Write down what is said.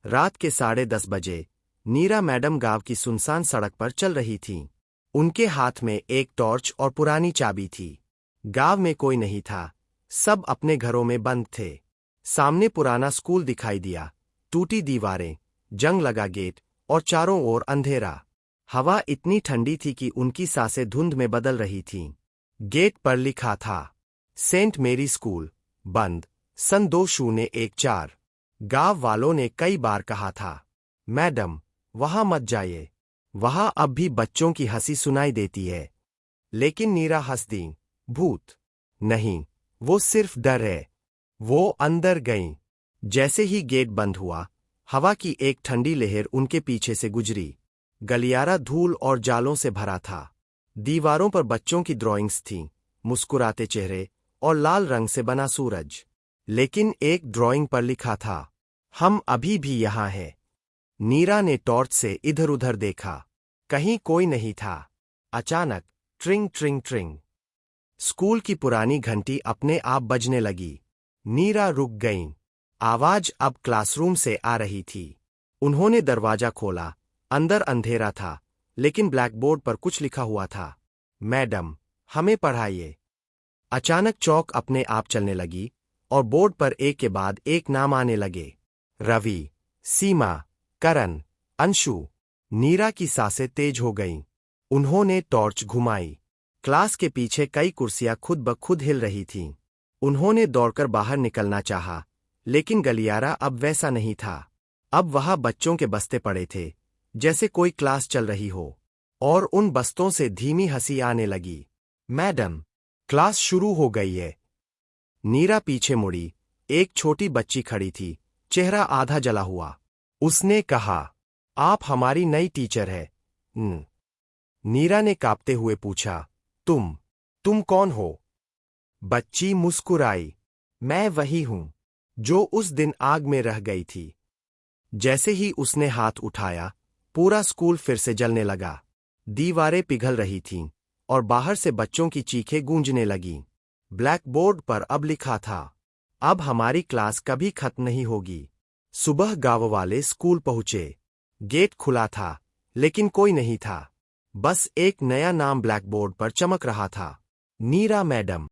रात के 10:30 बजे नीरा मैडम गांव की सुनसान सड़क पर चल रही थीं। उनके हाथ में एक टॉर्च और पुरानी चाबी थी। गांव में कोई नहीं था, सब अपने घरों में बंद थे। सामने पुराना स्कूल दिखाई दिया, टूटी दीवारें, जंग लगा गेट और चारों ओर अंधेरा। हवा इतनी ठंडी थी कि उनकी सांसें धुंध में बदल रही थीं। गेट पर लिखा था, सेंट मेरी स्कूल, बंद, सन 2014। गांव वालों ने कई बार कहा था, मैडम वहां मत जाइए, वहां अब भी बच्चों की हंसी सुनाई देती है। लेकिन नीरा हंस दी, भूत नहीं, वो सिर्फ डर है। वो अंदर गईं। जैसे ही गेट बंद हुआ, हवा की एक ठंडी लहर उनके पीछे से गुजरी। गलियारा धूल और जालों से भरा था। दीवारों पर बच्चों की ड्राइंग्स थीं, मुस्कुराते चेहरे और लाल रंग से बना सूरज। लेकिन एक ड्राइंग पर लिखा था, हम अभी भी यहाँ हैं। नीरा ने टॉर्च से इधर-उधर देखा, कहीं कोई नहीं था। अचानक ट्रिंग ट्रिंग ट्रिंग, स्कूल की पुरानी घंटी अपने आप बजने लगी। नीरा रुक गईं। आवाज अब क्लासरूम से आ रही थी। उन्होंने दरवाजा खोला। अंदर अंधेरा था, लेकिन ब्लैकबोर्ड पर कुछ लिखा हुआ था, मैडम हमें पढ़ाइए। अचानक चौक अपने आप चलने लगी और बोर्ड पर एक के बाद एक नाम आने लगे, रवि, सीमा, करण, अंशु। नीरा की सांसें तेज हो गईं। उन्होंने टॉर्च घुमाई। क्लास के पीछे कई कुर्सियां खुद ब खुद हिल रही थीं। उन्होंने दौड़कर बाहर निकलना चाहा, लेकिन गलियारा अब वैसा नहीं था। अब वहां बच्चों के बस्ते पड़े थे, जैसे कोई क्लास चल रही हो, और उन बस्तों से धीमी हंसी आने लगी। मैडम, क्लास शुरू हो गई है। नीरा पीछे मुड़ी। एक छोटी बच्ची खड़ी थी, चेहरा आधा जला हुआ। उसने कहा, आप हमारी नई टीचर है। नीरा ने कांपते हुए पूछा, तुम कौन हो? बच्ची मुस्कुराई, मैं वही हूं, जो उस दिन आग में रह गई थी। जैसे ही उसने हाथ उठाया, पूरा स्कूल फिर से जलने लगा। दीवारें पिघल रही थीं और बाहर से बच्चों की चीखें गूंजने लगीं। ब्लैकबोर्ड पर अब लिखा था, अब हमारी क्लास कभी खत्म नहीं होगी। सुबह गांव वाले स्कूल पहुंचे। गेट खुला था, लेकिन कोई नहीं था। बस एक नया नाम ब्लैकबोर्ड पर चमक रहा था, नीरा मैडम।